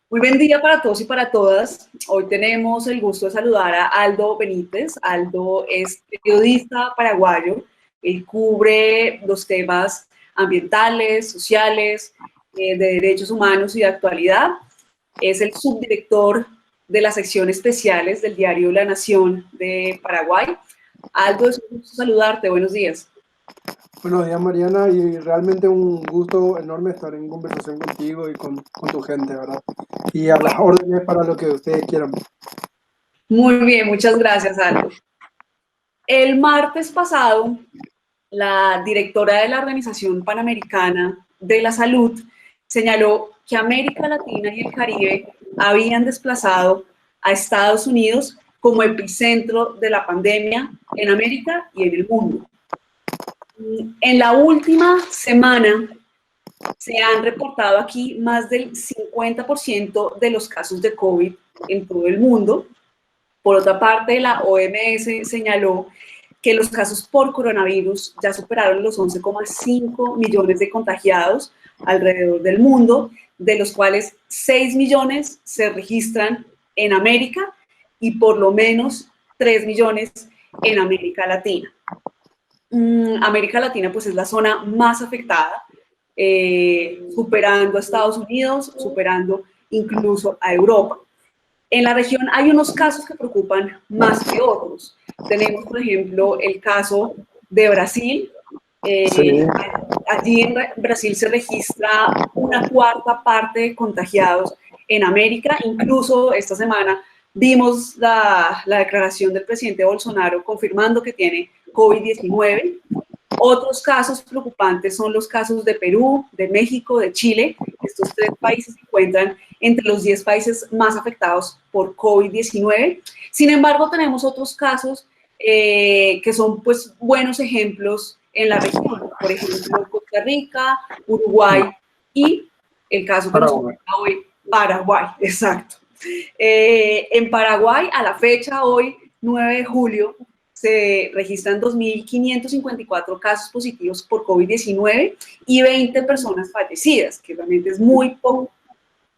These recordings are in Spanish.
Muy buen día para todos y para todas. Hoy tenemos el gusto de saludar a Aldo Benítez. Aldo es periodista paraguayo. Él cubre los temas ambientales, sociales, de derechos humanos y de actualidad. Es el subdirector de las secciones especiales del diario La Nación de Paraguay. Aldo, es un gusto saludarte. Buenos días. Buenos días, Mariana, y realmente un gusto enorme estar en conversación contigo y con tu gente, ¿verdad? Y a las Bueno, órdenes para lo que ustedes quieran. muy bien, muchas gracias, Aldo. El martes pasado, la directora de la Organización Panamericana de la Salud señaló que América Latina y el Caribe habían desplazado a Estados Unidos como epicentro de la pandemia en América y en el mundo. En la última semana se han reportado aquí más del 50% de los casos de COVID en todo el mundo. Por otra parte, la OMS señaló que los casos por coronavirus ya superaron los 11,5 millones de contagiados alrededor del mundo, de los cuales 6 millones se registran en América y por lo menos 3 millones en América Latina. América Latina pues es la zona más afectada, superando a Estados Unidos, superando incluso a Europa. En la región hay unos casos que preocupan más que otros. Tenemos, por ejemplo, el caso de Brasil. Sí. Allí en Brasil se registra una cuarta parte de contagiados en América. Incluso esta semana vimos la declaración del presidente Bolsonaro confirmando que tiene COVID-19. Otros casos preocupantes son los casos de Perú, de México, de Chile. Estos tres países se encuentran entre los 10 países más afectados por COVID-19. Sin embargo, tenemos otros casos que son pues buenos ejemplos en la región. Por ejemplo, Costa Rica, Uruguay y el caso que nos Paraguay. toca hoy, Paraguay, exacto. En Paraguay, a la fecha, hoy, 9 de julio, se registran 2.554 casos positivos por COVID-19 y 20 personas fallecidas, que realmente es muy poco.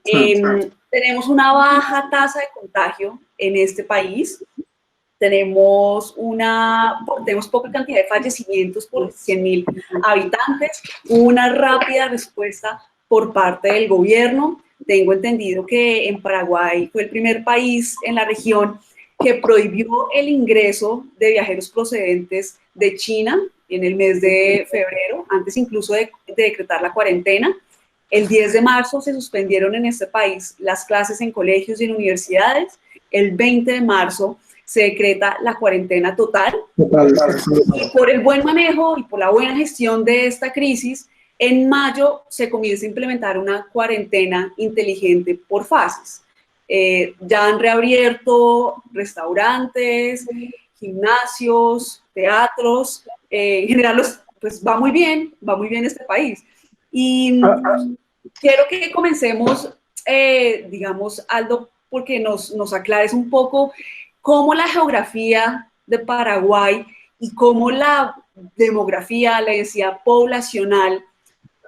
Tenemos una baja tasa de contagio en este país. Tenemos poca cantidad de fallecimientos por 100.000 habitantes, una rápida respuesta por parte del gobierno. Tengo entendido que en Paraguay fue el primer país en la región que prohibió el ingreso de viajeros procedentes de China en el mes de febrero, antes incluso de decretar la cuarentena. El 10 de marzo se suspendieron en este país las clases en colegios y en universidades. El 20 de marzo se decreta la cuarentena total. Total. Y por el buen manejo y por la buena gestión de esta crisis, en mayo se comienza a implementar una cuarentena inteligente por fases. Ya han reabierto restaurantes, gimnasios, teatros. En general, pues va muy bien este país. Y quiero que comencemos, digamos, Aldo, porque nos aclares un poco cómo la geografía de Paraguay y cómo la demografía, la densidad poblacional,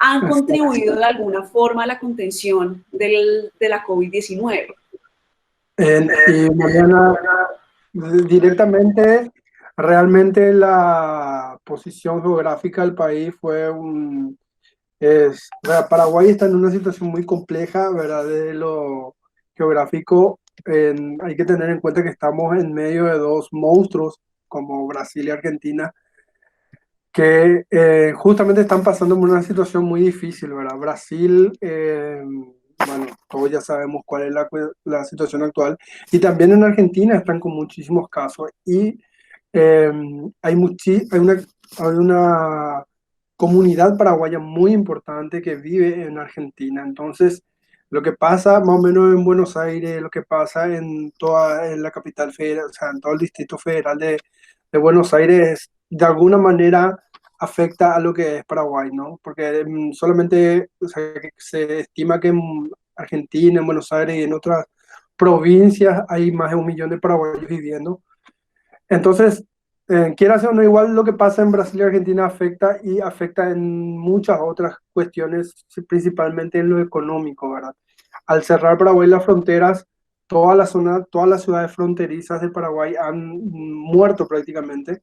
han contribuido de alguna forma a la contención de la COVID-19. Y Mariana, directamente, realmente la posición geográfica del país fue Paraguay está en una situación muy compleja, ¿verdad? De lo geográfico, hay que tener en cuenta que estamos en medio de dos monstruos como Brasil y Argentina, que justamente están pasando por una situación muy difícil, ¿verdad? Brasil, bueno, todos ya sabemos cuál es la situación actual, y también en Argentina están con muchísimos casos, y eh, hay una comunidad paraguaya muy importante que vive en Argentina. Entonces, lo que pasa más o menos en Buenos Aires, lo que pasa en la capital federal, o sea, en todo el Distrito Federal de Buenos Aires, de alguna manera afecta a lo que es Paraguay, ¿no? Porque solamente, o sea, que se estima que en Argentina, en Buenos Aires y en otras provincias hay más de 1 millón de paraguayos viviendo. Entonces, quieras o no, igual lo que pasa en Brasil y Argentina afecta en muchas otras cuestiones, sí, principalmente en lo económico, ¿verdad? al cerrar Paraguay las fronteras, toda la zona, todas las ciudades fronterizas de Paraguay han muerto prácticamente,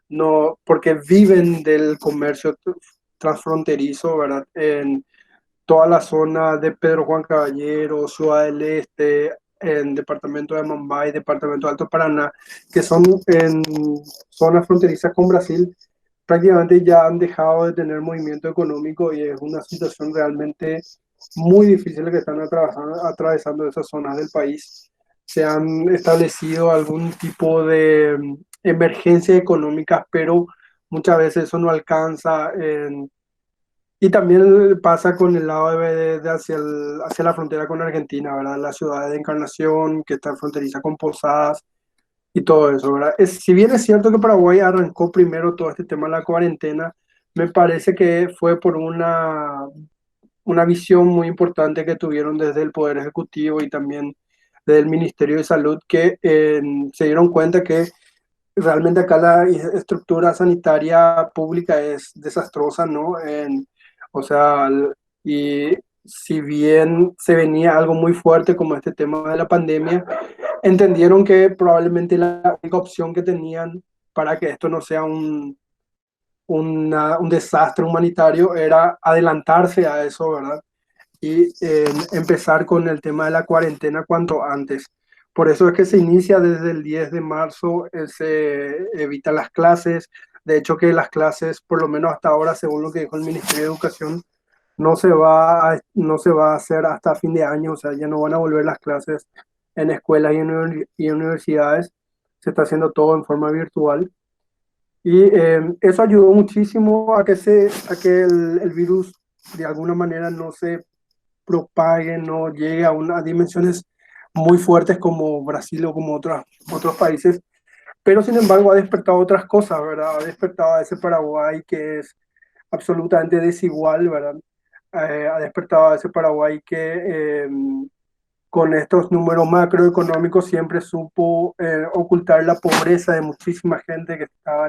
no, porque viven del comercio transfronterizo, ¿verdad? En toda la zona de Pedro Juan Caballero, Ciudad del Este, en departamento de Mambay, departamento de Alto Paraná, que son en zonas fronterizas con Brasil, prácticamente ya han dejado de tener movimiento económico y es una situación realmente muy difícil que están atravesando esas zonas del país. Se han establecido algún tipo de emergencias económicas, pero muchas veces eso no alcanza. Y también pasa con el lado de hacia la frontera con Argentina, ¿verdad? La ciudad de Encarnación, que está fronteriza con Posadas y todo eso, ¿verdad? Si bien es cierto que Paraguay arrancó primero todo este tema de la cuarentena, me parece que fue por una visión muy importante que tuvieron desde el Poder Ejecutivo y también desde el Ministerio de Salud, que se dieron cuenta que realmente acá la estructura sanitaria pública es desastrosa, ¿no? O sea, y si bien se venía algo muy fuerte como este tema de la pandemia, entendieron que probablemente la única opción que tenían para que esto no sea un desastre humanitario era adelantarse a eso, ¿verdad? Y empezar con el tema de la cuarentena cuanto antes. Por eso es que se inicia desde el 10 de marzo, se evitan las clases. De hecho, que las clases, por lo menos hasta ahora, según lo que dijo el Ministerio de Educación, no se va a hacer hasta fin de año, o sea, ya no van a volver las clases en escuelas y universidades. Se está haciendo todo en forma virtual. Y eso ayudó muchísimo a que el virus de alguna manera no se propague, no llegue a dimensiones muy fuertes como Brasil o como otros países, pero sin embargo ha despertado otras cosas, ¿verdad? Ha despertado a ese Paraguay que es absolutamente desigual, ¿verdad? Ha despertado a ese Paraguay que con estos números macroeconómicos siempre supo ocultar la pobreza de muchísima gente que estaba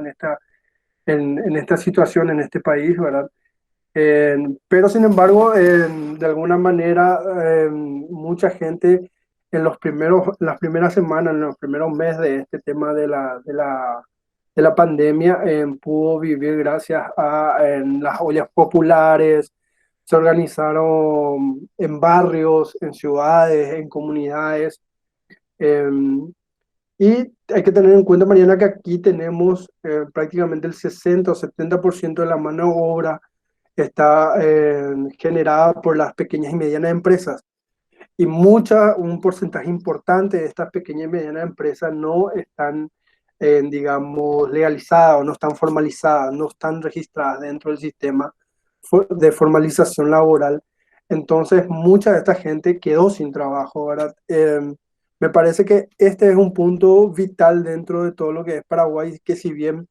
en esta situación en este país, ¿verdad? Pero sin embargo, de alguna manera, mucha gente las primeras semanas, en los primeros meses de este tema de la pandemia, pudo vivir gracias a las ollas populares, se organizaron en barrios, en ciudades, en comunidades. eh, y hay que tener en cuenta, Mariana, que aquí tenemos prácticamente el 60 o 70% de la mano de obra está generada por las pequeñas y medianas empresas. Y un porcentaje importante de estas pequeñas y medianas empresas no están, digamos, legalizadas o no están formalizadas, no están registradas dentro del sistema de formalización laboral. Entonces, mucha de esta gente quedó sin trabajo, ¿verdad? Me parece que este es un punto vital dentro de todo lo que es Paraguay, que si bien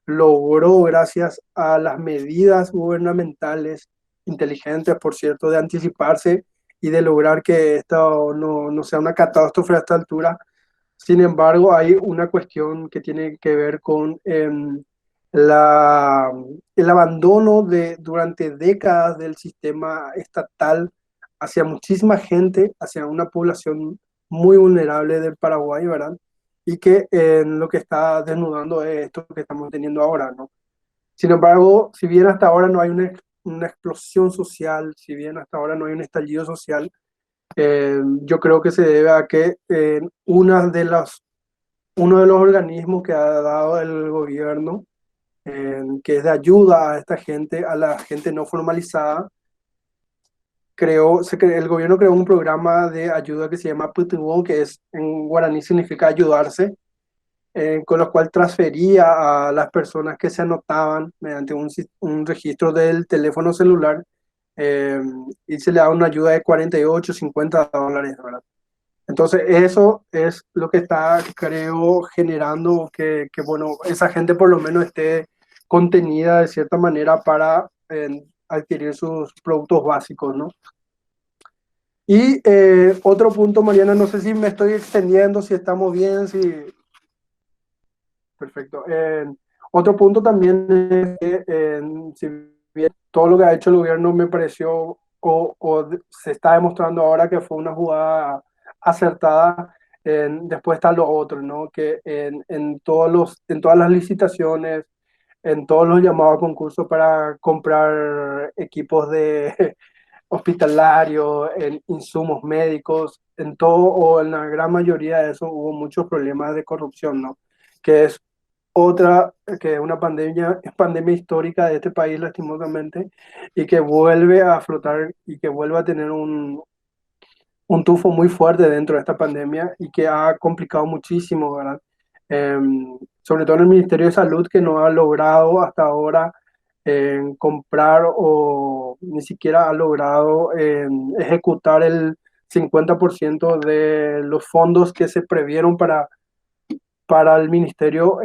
logró, gracias a las medidas gubernamentales inteligentes, por cierto, de anticiparse y de lograr que esto no sea una catástrofe a esta altura. Sin embargo, hay una cuestión que tiene que ver con la, el abandono durante décadas del sistema estatal hacia muchísima gente, hacia una población muy vulnerable del Paraguay, ¿verdad? Y que lo que está desnudando es esto que estamos teniendo ahora, ¿no? Sin embargo, si bien hasta ahora no hay una explosión social, si bien hasta ahora no hay un estallido social, yo creo que se debe a que uno de los organismos que ha dado el gobierno, que es de ayuda a esta gente, a la gente no formalizada, el gobierno creó un programa de ayuda que se llama Putubón, que es en guaraní significa ayudarse, con lo cual transfería a las personas que se anotaban mediante un registro del teléfono celular, eh, y se le da una ayuda de 48, $50, ¿verdad? Entonces, eso es lo que está, creo, generando bueno, esa gente por lo menos esté contenida de cierta manera para adquirir sus productos básicos, ¿no? Y otro punto, Mariana, no sé si me estoy extendiendo, si estamos bien, si... Perfecto. Otro punto también es que, si bien todo lo que ha hecho el gobierno me pareció se está demostrando ahora que fue una jugada acertada. Después está lo otro, ¿no? Que en todas las licitaciones, en todos los llamados a concursos para comprar equipos de hospitalarios, en insumos médicos, en todo o en la gran mayoría de eso hubo muchos problemas de corrupción, ¿no? Que es otra, que es una pandemia, es pandemia histórica de este país lastimosamente y que vuelve a flotar y que vuelve a tener un tufo muy fuerte dentro de esta pandemia y que ha complicado muchísimo, ¿verdad? Sobre todo en el Ministerio de Salud, que no ha logrado hasta ahora comprar o ni siquiera ha logrado ejecutar el 50% de los fondos que se previeron para el ministerio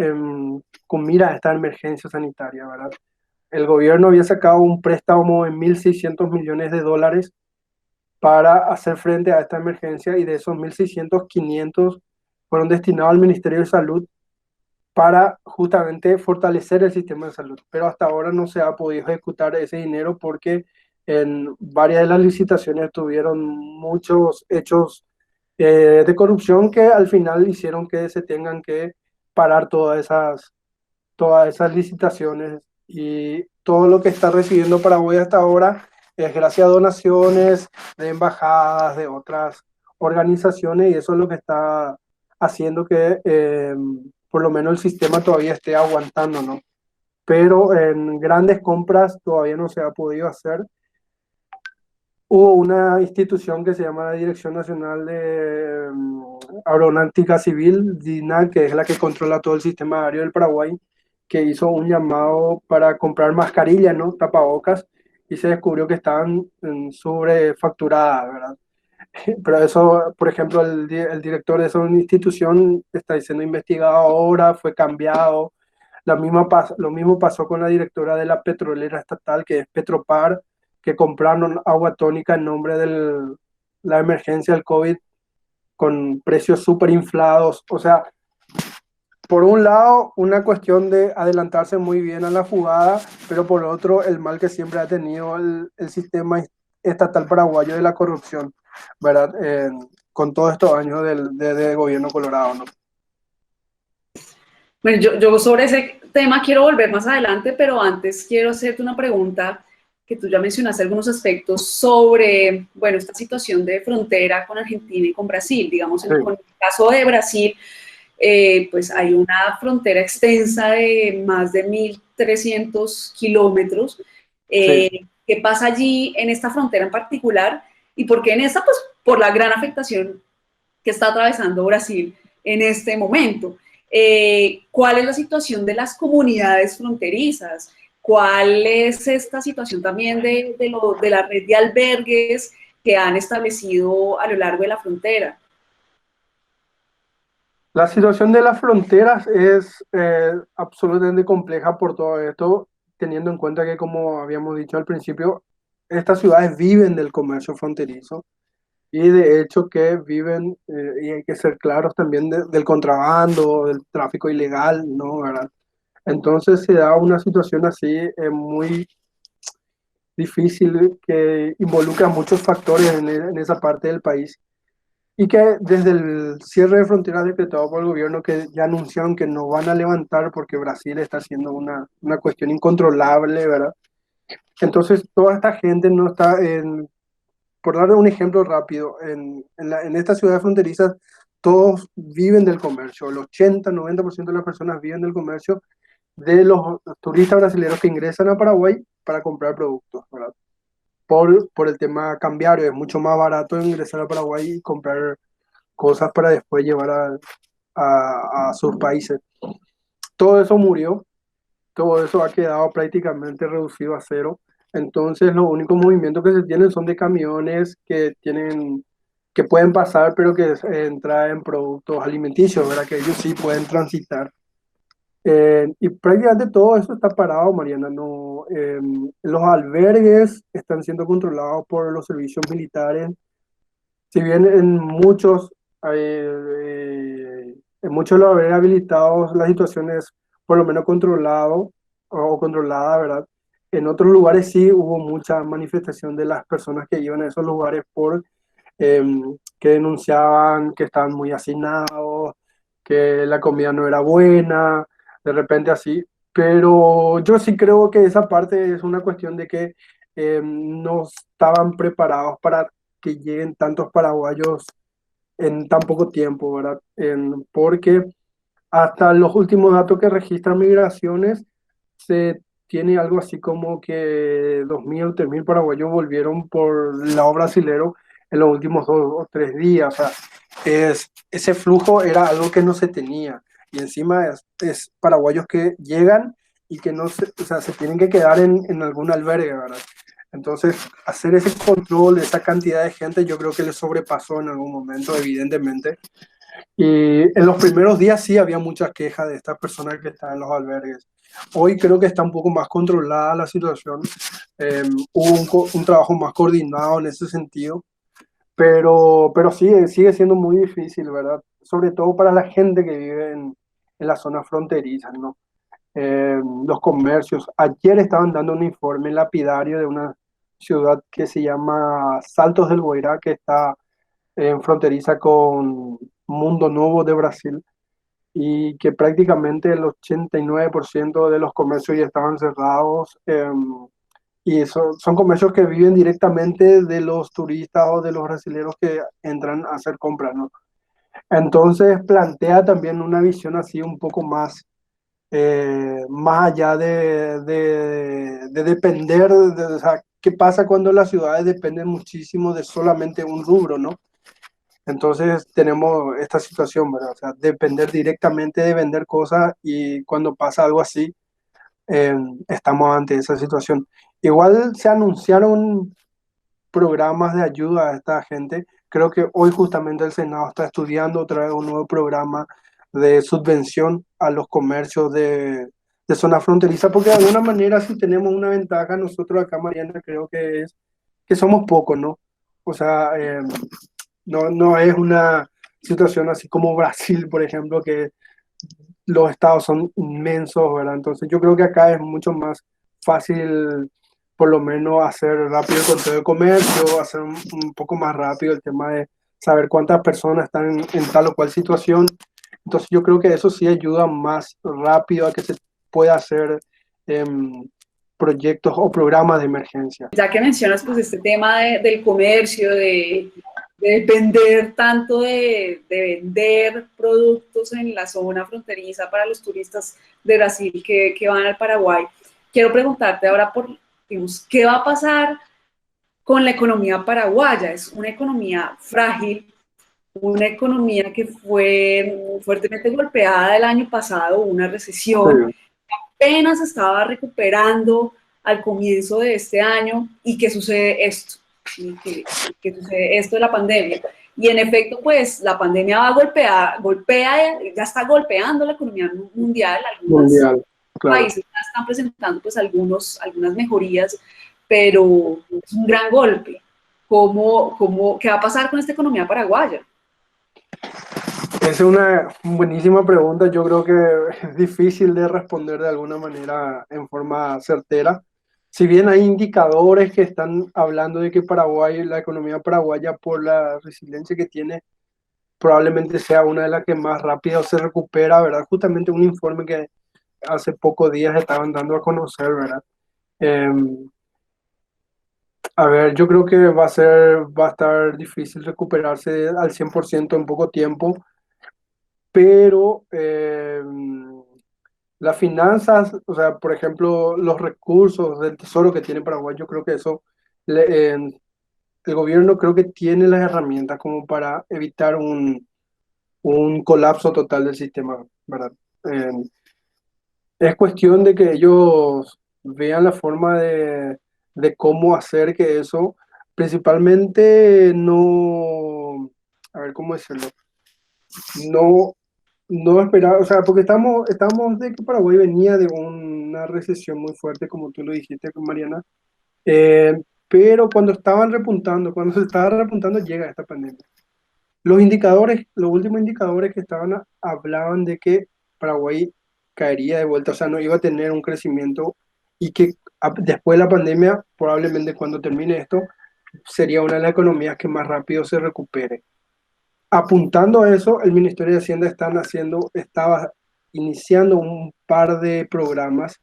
con mira a esta emergencia sanitaria, ¿verdad? El gobierno había sacado un préstamo en 1.600 millones de dólares para hacer frente a esta emergencia y de esos 1.600, 500 fueron destinados al Ministerio de Salud para justamente fortalecer el sistema de salud. Pero hasta ahora no se ha podido ejecutar ese dinero porque en varias de las licitaciones tuvieron muchos hechos de corrupción que al final hicieron que se tengan que parar todas esas licitaciones y todo lo que está recibiendo Paraguay hasta ahora es gracias a donaciones de embajadas, de otras organizaciones y eso es lo que está haciendo que por lo menos el sistema todavía esté aguantando, ¿no? Pero en grandes compras todavía no se ha podido hacer. Hubo una institución que se llama la Dirección Nacional de Aeronáutica Civil, DINA, que es la que controla todo el sistema aéreo del Paraguay, que hizo un llamado para comprar mascarillas, ¿no? Tapabocas, y se descubrió que estaban sobrefacturadas, ¿verdad? Pero eso, por ejemplo, el director de esa institución está siendo investigado ahora, fue cambiado. Lo mismo pasó con la directora de la petrolera estatal, que es Petropar, que compraron agua tónica en nombre de la emergencia del COVID con precios súper inflados. O sea, por un lado, una cuestión de adelantarse muy bien a la jugada, pero por otro, el mal que siempre ha tenido el sistema estatal paraguayo de la corrupción, ¿verdad? Con todos estos años de gobierno colorado, ¿no? Bueno, yo sobre ese tema quiero volver más adelante, pero antes quiero hacerte una pregunta que tú ya mencionaste algunos aspectos sobre, bueno, esta situación de frontera con Argentina y con Brasil. Digamos, Sí, con el caso de Brasil, pues hay una frontera extensa de más de 1.300 kilómetros. sí. ¿Qué pasa allí en esta frontera en particular? ¿Y por qué en esta? Pues por la gran afectación que está atravesando Brasil en este momento. ¿Cuál es la situación de las comunidades fronterizas? ¿Cuál es esta situación también de la red de albergues que han establecido a lo largo de la frontera? La situación de las fronteras es absolutamente compleja por todo esto, teniendo en cuenta que, como habíamos dicho al principio, estas ciudades viven del comercio fronterizo y de hecho que viven, y hay que ser claros también, del contrabando, del tráfico ilegal, ¿no? ¿Verdad? Entonces se da una situación así muy difícil que involucra muchos factores en esa parte del país y que desde el cierre de fronteras decretado por el gobierno que ya anunciaron que no van a levantar porque Brasil está haciendo una cuestión incontrolable, ¿verdad? Entonces toda esta gente no está por dar un ejemplo rápido, en estas ciudades fronterizas todos viven del comercio, el 80-90% de las personas viven del comercio de los turistas brasileños que ingresan a Paraguay para comprar productos, ¿verdad? Por el tema cambiario, es mucho más barato ingresar a Paraguay y comprar cosas para después llevar a sus países. Todo eso murió, todo eso ha quedado prácticamente reducido a cero. Entonces, los únicos movimientos que se tienen son de camiones que pueden pasar, pero que traen productos alimenticios, ¿verdad? Que ellos sí pueden transitar. Y prácticamente todo eso está parado, Mariana. No, los albergues están siendo controlados por los servicios militares. Si bien en muchos de los albergues habilitados la situación es por lo menos controlado o controlada, ¿verdad? En otros lugares sí hubo mucha manifestación de las personas que iban a esos lugares por eh, que denunciaban que estaban muy hacinados, que la comida no era buena, de repente así. Pero yo sí creo que esa parte es una cuestión de que no estaban preparados para que lleguen tantos paraguayos en tan poco tiempo, ¿verdad? Porque hasta los últimos datos que registran migraciones, se tiene algo así como que 2.000 o 3.000 paraguayos volvieron por el lado brasilero en los últimos 2 o 3 días. O sea, ese flujo era algo que no se tenía. Y encima es paraguayos que llegan y que no se, o sea, se tienen que quedar en algún albergue, ¿verdad? Entonces, hacer ese control de esa cantidad de gente, yo creo que le sobrepasó en algún momento, evidentemente. Y en los primeros días sí había muchas quejas de estas personas que están en los albergues. Hoy creo que está un poco más controlada la situación. Hubo un trabajo más coordinado en ese sentido, pero sigue siendo muy difícil, ¿verdad? Sobre todo para la gente que vive en las zonas fronterizas, ¿no? Los comercios. Ayer estaban dando un informe lapidario de una ciudad que se llama Saltos del Boirá, que está en fronteriza con Mundo Nuevo de Brasil, y que prácticamente el 89% de los comercios ya estaban cerrados. Y son comercios que viven directamente de los turistas o de los brasileños que entran a hacer compras, ¿no? Entonces plantea también una visión así un poco más allá de depender, o sea, ¿qué pasa cuando las ciudades dependen muchísimo de solamente un rubro, ¿no? Entonces tenemos esta situación, ¿verdad? O sea, depender directamente de vender cosas, y cuando pasa algo así, eh, estamos ante esa situación. Igual se anunciaron programas de ayuda a esta gente. Creo que hoy justamente el Senado está estudiando otra vez un nuevo programa de subvención a los comercios de zona fronteriza, porque de alguna manera si tenemos una ventaja nosotros acá, Mariana, creo que es que somos pocos, ¿no? O sea, no es una situación así como Brasil, por ejemplo, que los estados son inmensos, ¿verdad? Entonces yo creo que acá es mucho más fácil, por lo menos, hacer rápido el conteo de comercio, hacer un poco más rápido el tema de saber cuántas personas están en tal o cual situación. Entonces yo creo que eso sí ayuda más rápido a que se pueda hacer proyectos o programas de emergencia. Ya que mencionas pues este tema del comercio, de depender tanto de vender productos en la zona fronteriza para los turistas de Brasil que van al Paraguay, quiero preguntarte ahora por, digamos, ¿qué va a pasar con la economía paraguaya? Es una economía frágil, una economía que fue fuertemente golpeada el año pasado, una recesión, Sí. apenas estaba recuperando al comienzo de este año y que sucede esto, y que sucede esto de la pandemia. Y en efecto, pues la pandemia va a golpea, ya está golpeando la economía mundial, algunos Mundial, claro. países ya están presentando pues algunas mejorías, pero es un gran golpe. ¿Qué va a pasar con esta economía paraguaya? Esa es una buenísima pregunta. Yo creo que es difícil de responder de alguna manera en forma certera. Si bien hay indicadores que están hablando de que Paraguay, la economía paraguaya, por la resiliencia que tiene, probablemente sea una de las que más rápido se recupera, ¿verdad? Justamente un informe que hace pocos días estaban dando a conocer, ¿verdad? Eh, a ver, yo creo que va a estar difícil recuperarse al 100% en poco tiempo, pero las finanzas, o sea, por ejemplo, los recursos del tesoro que tiene Paraguay, yo creo que eso, el gobierno creo que tiene las herramientas como para evitar un colapso total del sistema, ¿verdad? Eh, es cuestión de que ellos vean la forma de cómo hacer que eso, principalmente no, a ver, ¿cómo decirlo? No, no esperar, o sea, porque estamos de que Paraguay venía de una recesión muy fuerte, como tú lo dijiste, Mariana, pero cuando estaban repuntando, cuando se estaba repuntando, llega esta pandemia. Los indicadores, los últimos indicadores que estaban hablaban de que Paraguay caería de vuelta, o sea, no iba a tener un crecimiento, y que después de la pandemia, probablemente cuando termine esto, sería una de las economías que más rápido se recupere. Apuntando a eso, el Ministerio de Hacienda estaba iniciando un par de programas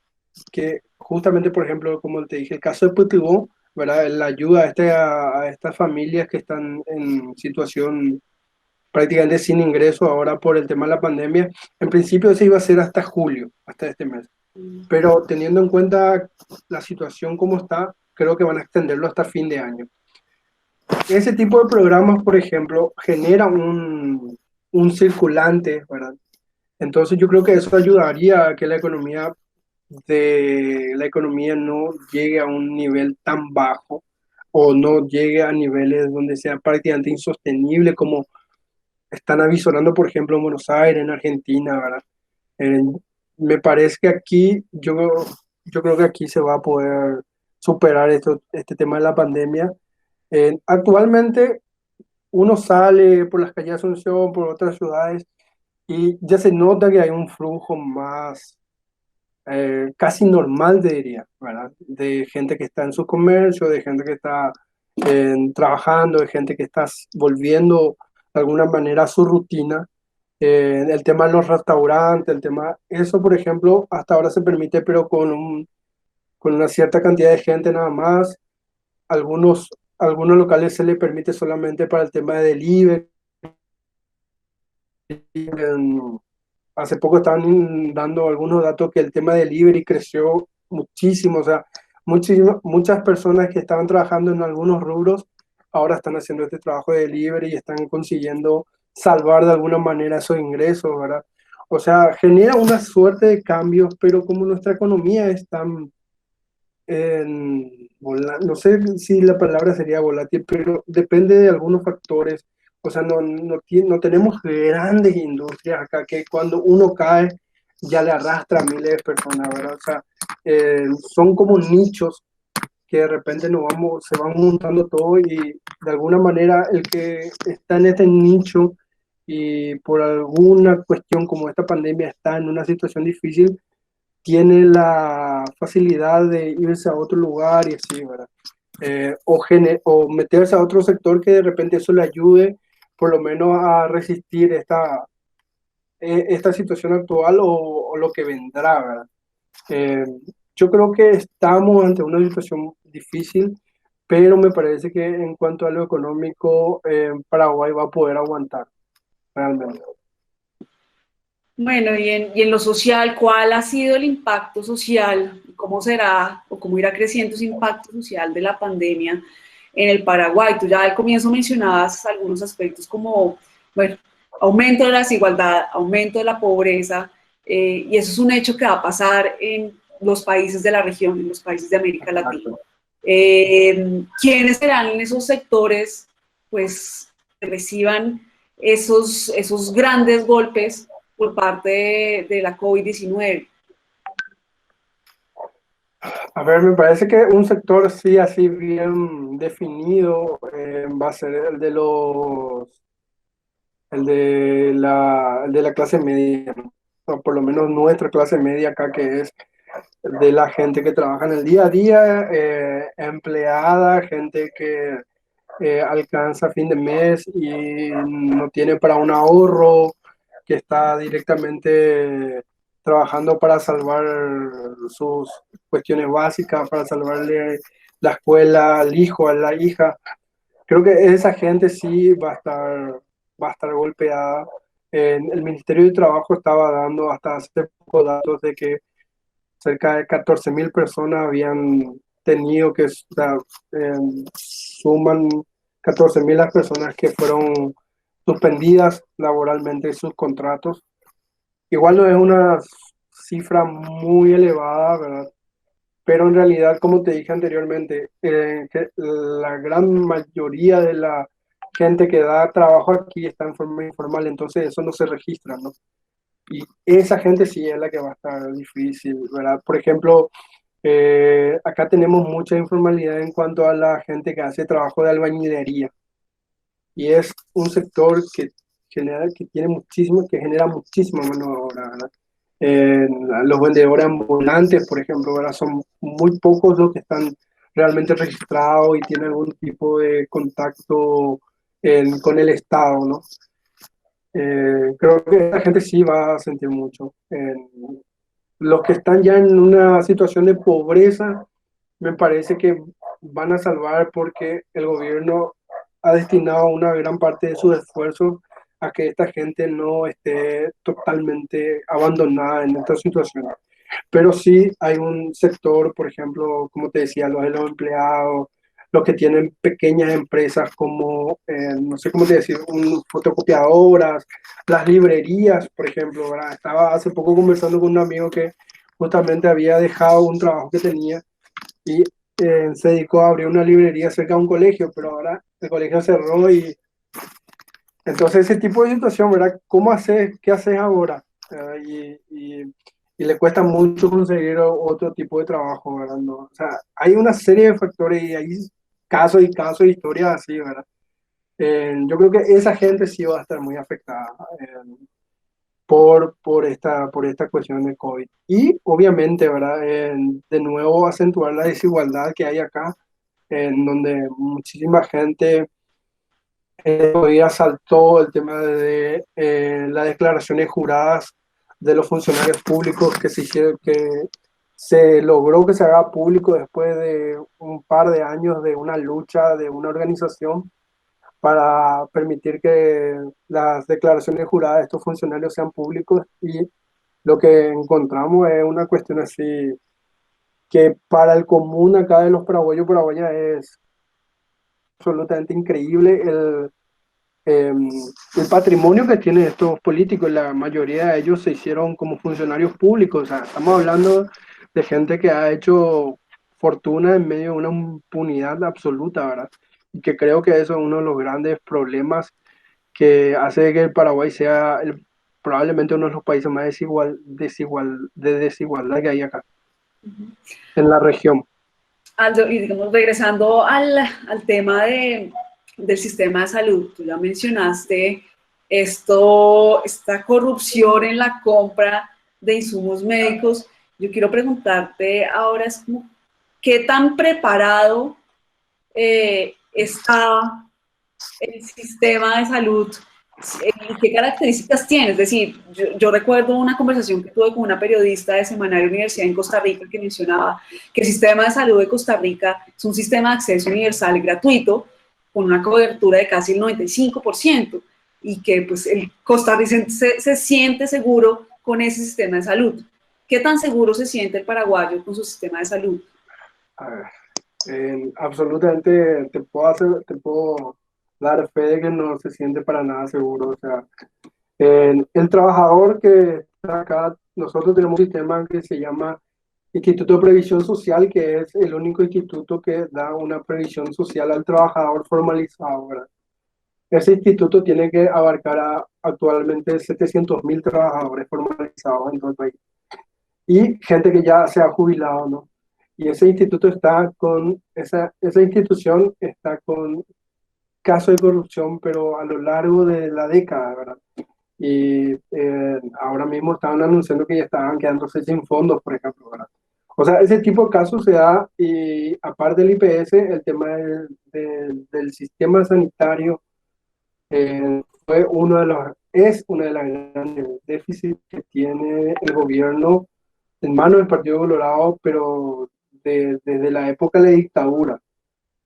que justamente, por ejemplo, como te dije, el caso de Petibó, ¿verdad? La ayuda a estas familias que están en situación prácticamente sin ingreso ahora por el tema de la pandemia. En principio se iba a hacer hasta julio, hasta este mes. Pero teniendo en cuenta la situación como está, creo que van a extenderlo hasta fin de año. Ese tipo de programas, por ejemplo, genera un circulante, ¿verdad? Entonces yo creo que eso ayudaría a que la economía no llegue a un nivel tan bajo o no llegue a niveles donde sea prácticamente insostenible como están avisorando, por ejemplo, en Buenos Aires, en Argentina, ¿verdad? Eh, Me parece que yo creo que aquí se va a poder superar este tema de la pandemia. Actualmente uno sale por las calles de Asunción, por otras ciudades, y ya se nota que hay un flujo más casi normal, diría, ¿verdad? De gente que está en su comercio, de gente que está trabajando, de gente que está volviendo de alguna manera a su rutina. El tema de los restaurantes, eso por ejemplo, hasta ahora se permite, pero con una cierta cantidad de gente nada más. Algunos, algunos locales se le permite solamente para el tema de delivery. Hace poco estaban dando algunos datos que el tema de delivery creció muchísimo, o sea, muchas personas que estaban trabajando en algunos rubros ahora están haciendo este trabajo de delivery y están consiguiendo salvar de alguna manera esos ingresos, ¿verdad? O sea, genera una suerte de cambios, pero como nuestra economía es tan no sé si la palabra sería volátil, pero depende de algunos factores. O sea, no tenemos grandes industrias acá que cuando uno cae ya le arrastra a miles de personas, ¿verdad? O sea, son como nichos que de repente se van montando todo y de alguna manera el que está en este nicho y por alguna cuestión como esta pandemia está en una situación difícil, tiene la facilidad de irse a otro lugar y así, ¿verdad? O meterse a otro sector que de repente eso le ayude por lo menos a resistir esta situación actual o lo que vendrá, ¿verdad? Eh, yo creo que estamos ante una situación difícil, pero me parece que en cuanto a lo económico, Paraguay va a poder aguantar realmente. Bueno, y en lo social, ¿cuál ha sido el impacto social? ¿Cómo será o cómo irá creciendo ese impacto social de la pandemia en el Paraguay? Tú ya al comienzo mencionabas algunos aspectos como, bueno, aumento de la desigualdad, aumento de la pobreza, y eso es un hecho que va a pasar en los países de la región, en los países de América Latina. Exacto. ¿Quiénes serán en esos sectores, pues, que reciban esos grandes golpes por parte de la COVID-19? A ver, me parece que un sector sí así bien definido va a ser el de la clase media, ¿no? O por lo menos nuestra clase media acá, que es de la gente que trabaja en el día a día, empleada, gente que alcanza fin de mes y no tiene para un ahorro, que está directamente trabajando para salvar sus cuestiones básicas, para salvarle la escuela al hijo, a la hija. Creo que esa gente sí va a estar golpeada. El Ministerio de Trabajo estaba dando hasta hace poco datos de que cerca de 14.000 personas habían tenido que, o sea, suman 14.000 las personas que fueron suspendidas laboralmente sus contratos. Igual no es una cifra muy elevada, ¿verdad? Pero en realidad, como te dije anteriormente, que la gran mayoría de la gente que da trabajo aquí está en forma informal, entonces eso no se registra, ¿no? Y esa gente sí es la que va a estar difícil, ¿verdad? Por ejemplo, acá tenemos mucha informalidad en cuanto a la gente que hace trabajo de albañilería y es un sector que genera muchísimo, que genera muchísima mano de obra, ¿verdad? Los vendedores ambulantes, por ejemplo, ¿verdad? Son muy pocos los que están realmente registrados y tienen algún tipo de contacto con el Estado, ¿no? Creo que la gente sí va a sentir mucho. Los que están ya en una situación de pobreza, me parece que van a salvar porque el gobierno ha destinado una gran parte de sus esfuerzos a que esta gente no esté totalmente abandonada en esta situación. Pero sí hay un sector, por ejemplo, como te decía, los de los empleados, los que tienen pequeñas empresas como, no sé cómo te decir, fotocopiadoras, las librerías, por ejemplo, ¿verdad? Estaba hace poco conversando con un amigo que justamente había dejado un trabajo que tenía y se dedicó a abrir una librería cerca de un colegio, pero ahora el colegio cerró y entonces ese tipo de situación, ¿verdad? ¿Cómo haces? ¿Qué haces ahora? Y le cuesta mucho conseguir otro tipo de trabajo, ¿verdad? No, o sea, hay una serie de factores y hay casos y casos, historias así, ¿verdad? Yo creo que esa gente sí va a estar muy afectada por esta cuestión de COVID. Y obviamente, ¿verdad? De nuevo acentuar la desigualdad que hay acá, en donde muchísima gente hoy día saltó el tema de las declaraciones juradas de los funcionarios públicos que se hicieron, que se logró que se haga público después de un par de años de una lucha de una organización para permitir que las declaraciones juradas de estos funcionarios sean públicos y lo que encontramos es una cuestión así que para el común acá de los paraguayos paraguayas es absolutamente increíble eh, el patrimonio que tienen estos políticos. La mayoría de ellos se hicieron como funcionarios públicos, o sea, estamos hablando de gente que ha hecho fortuna en medio de una impunidad absoluta, ¿verdad? Y que creo que eso es uno de los grandes problemas que hace que el Paraguay sea probablemente uno de los países más de desigualdad que hay acá en la región. Aldo, y digamos, regresando al tema del sistema de salud, tú ya mencionaste esta corrupción en la compra de insumos médicos. Yo quiero preguntarte ahora, es como, ¿qué tan preparado está el sistema de salud? ¿Qué características tiene? Es decir, yo recuerdo una conversación que tuve con una periodista de Semanario Universidad en Costa Rica que mencionaba que el sistema de salud de Costa Rica es un sistema de acceso universal y gratuito con una cobertura de casi el 95% y que pues el costarricense se siente seguro con ese sistema de salud. ¿Qué tan seguro se siente el paraguayo con su sistema de salud? A ver, absolutamente te puedo dar fe de que no se siente para nada seguro. O sea, el trabajador que está acá, nosotros tenemos un sistema que se llama Instituto de Previsión Social, que es el único instituto que da una previsión social al trabajador formalizado, ¿verdad? Ese instituto tiene que abarcar actualmente 700.000 trabajadores formalizados en todo el país y gente que ya se ha jubilado, ¿no? Y ese instituto está esa institución está con casos de corrupción, pero a lo largo de la década, ¿verdad? Y ahora mismo estaban anunciando que ya estaban quedándose sin fondos, por ejemplo, ¿verdad? O sea, ese tipo de casos se da y aparte del IPS, el tema del sistema sanitario fue es una de las grandes déficits que tiene el gobierno en manos del Partido Colorado, pero desde la época de la dictadura,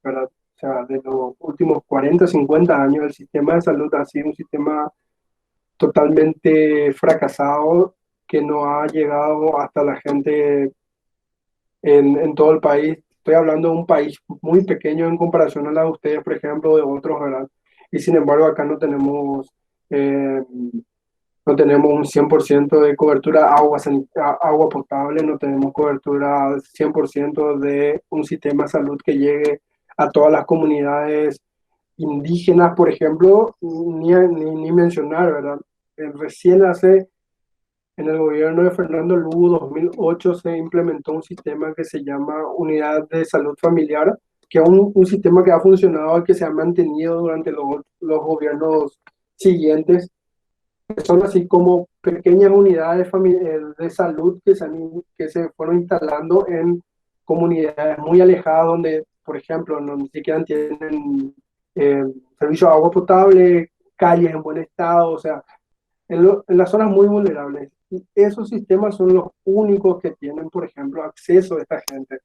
¿verdad? O sea, de los últimos 40, 50 años, el sistema de salud ha sido un sistema totalmente fracasado que no ha llegado hasta la gente en todo el país. Estoy hablando de un país muy pequeño en comparación a la de ustedes, por ejemplo, de otros, ¿verdad? Y sin embargo, acá eh, no tenemos un 100% de cobertura agua potable, no tenemos cobertura 100% de un sistema de salud que llegue a todas las comunidades indígenas, por ejemplo, ni mencionar, ¿verdad? Recién en el gobierno de Fernando Lugo, 2008, se implementó un sistema que se llama Unidad de Salud Familiar, que es un sistema que ha funcionado y que se ha mantenido durante los gobiernos siguientes son así como pequeñas unidades de salud que se fueron instalando en comunidades muy alejadas donde, por ejemplo, no, ni siquiera tienen eh, servicio de agua potable, calles en buen estado, o sea, en las zonas muy vulnerables. Y esos sistemas son los únicos que tienen, por ejemplo, acceso a esta gente.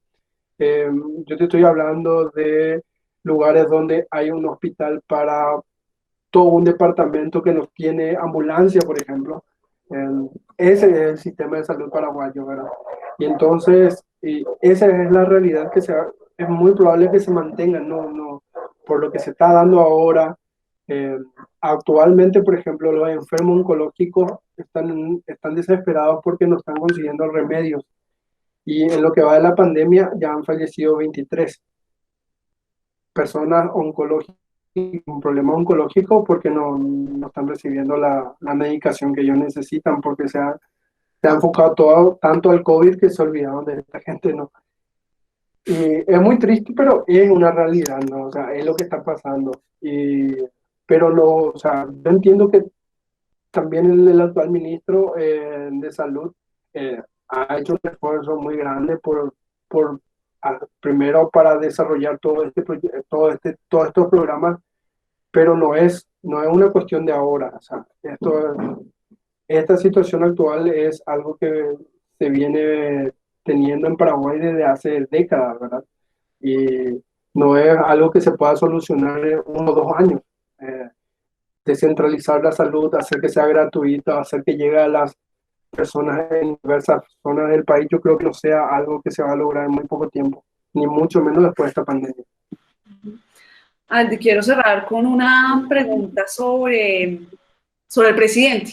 Eh, yo te estoy hablando de lugares donde hay un hospital para todo un departamento que no tiene ambulancia, por ejemplo. Ese es el sistema de salud paraguayo, ¿verdad? Y entonces, y esa es la realidad es muy probable que se mantenga, por lo que se está dando ahora. eh, Actualmente, por ejemplo, los enfermos oncológicos están desesperados porque no están consiguiendo remedios. Y en lo que va de la pandemia ya han fallecido 23 personas oncológicas un problema oncológico porque no están recibiendo la medicación que ellos necesitan porque se ha enfocado todo tanto al COVID que se olvidaron de esta gente, ¿no? Y es muy triste, pero es una realidad, ¿no? O sea, es lo que está pasando. Pero no, o sea, yo entiendo que también el actual ministro de Salud ha hecho un esfuerzo muy grande por primero para desarrollar todos estos programas, pero no es una cuestión de ahora. O sea, esta situación actual es algo que se viene teniendo en Paraguay desde hace décadas, ¿verdad? Y no es algo que se pueda solucionar en 1 o 2 años. Eh, Descentralizar la salud, hacer que sea gratuita, hacer que llegue a las personas en diversas zonas del país, yo creo que no sea algo que se va a lograr en muy poco tiempo, ni mucho menos después de esta pandemia. Andy, quiero cerrar con una pregunta sobre el presidente,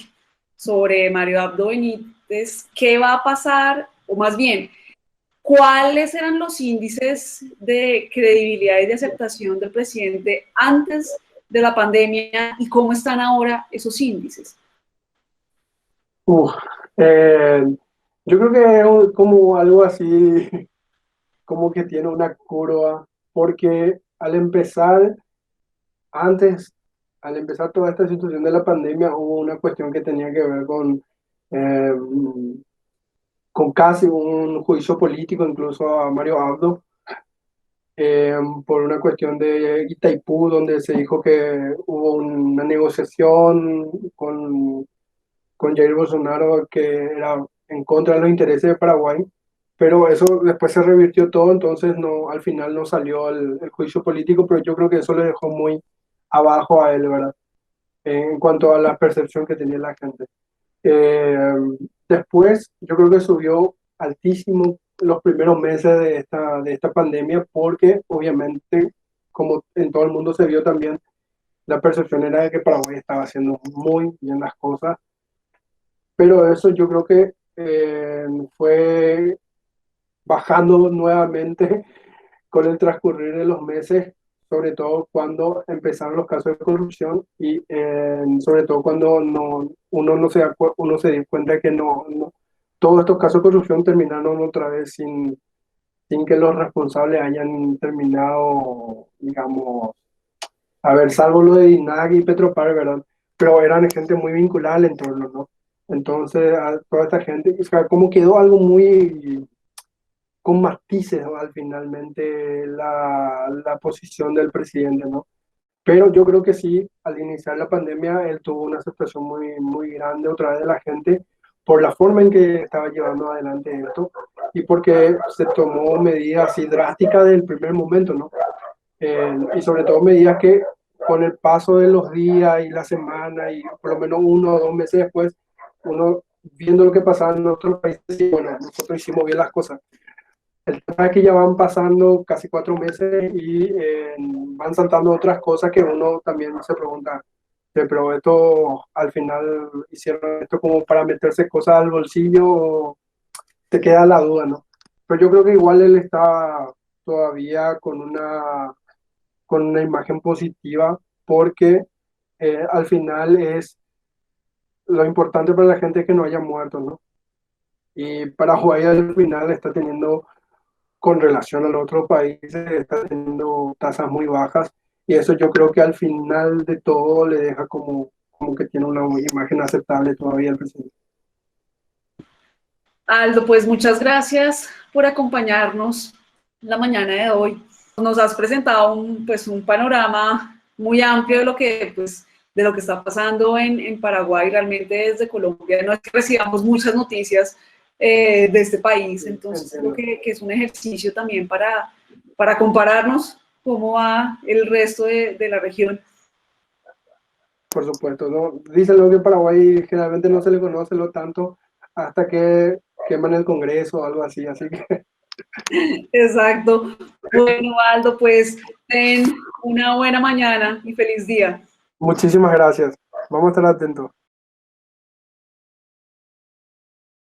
sobre Mario Abdo Benítez. ¿Qué va a pasar? O más bien, ¿cuáles eran los índices de credibilidad y de aceptación del presidente antes de la pandemia y cómo están ahora esos índices? Uf, eh, yo creo que es como algo así, como que tiene una curva, porque antes, al empezar toda esta situación de la pandemia, hubo una cuestión que tenía que ver eh, con casi un juicio político, incluso a Mario Abdo, por una cuestión de Itaipú, donde se dijo que hubo una negociación con Jair Bolsonaro que era en contra de los intereses de Paraguay, pero eso después se revirtió todo, entonces no, al final no salió el juicio político, pero yo creo que eso le dejó muy abajo a él, ¿verdad? En cuanto a la percepción que tenía la gente. Eh, Después, yo creo que subió altísimo los primeros meses de esta pandemia, porque obviamente, como en todo el mundo se vio también, la percepción era de que Paraguay estaba haciendo muy bien las cosas, pero eso yo creo que fue bajando nuevamente con el transcurrir de los meses, sobre todo cuando empezaron los casos de corrupción y sobre todo cuando uno se dio cuenta que todos estos casos de corrupción terminaron otra vez sin que los responsables hayan terminado, digamos, a ver, salvo lo de Dinag y Petropar, ¿verdad? Pero eran gente muy vinculada al entorno, ¿no? Entonces, a toda esta gente, o sea, como quedó algo muy con matices, ¿no? Al finalmente la posición del presidente, ¿no? Pero yo creo que sí, al iniciar la pandemia, él tuvo una aceptación muy grande otra vez de la gente por la forma en que estaba llevando adelante esto y porque se tomó medidas así drásticas desde el primer momento, ¿no? Y sobre todo medidas que con el paso de los días y la semana y por lo menos 1 o 2 meses después, uno viendo lo que pasaba en otros países, y bueno, nosotros hicimos bien las cosas. El tema es que ya van pasando casi 4 meses y van saltando otras cosas que uno también se pregunta, pero esto al final hicieron esto como para meterse cosas al bolsillo, o te queda la duda, ¿no? Pero yo creo que igual él está todavía con una imagen positiva porque al final es lo importante para la gente es que no haya muertos, ¿no? Y Paraguay al final está teniendo con relación a los otros países, está teniendo tasas muy bajas y eso yo creo que al final de todo le deja como como que tiene una imagen aceptable todavía el presidente. Aldo, pues muchas gracias por acompañarnos la mañana de hoy. Nos has presentado un panorama muy amplio de lo que, de lo que está pasando en Paraguay. Realmente desde Colombia no es que recibamos muchas noticias de este país, entonces creo que es un ejercicio también para compararnos cómo va el resto de la región. Por supuesto, ¿no? Dicen lo que Paraguay generalmente no se le conoce lo tanto hasta que queman el Congreso o algo así, así que... Exacto. Bueno, Aldo, pues ten una buena mañana y feliz día. Muchísimas gracias. Vamos a estar atentos.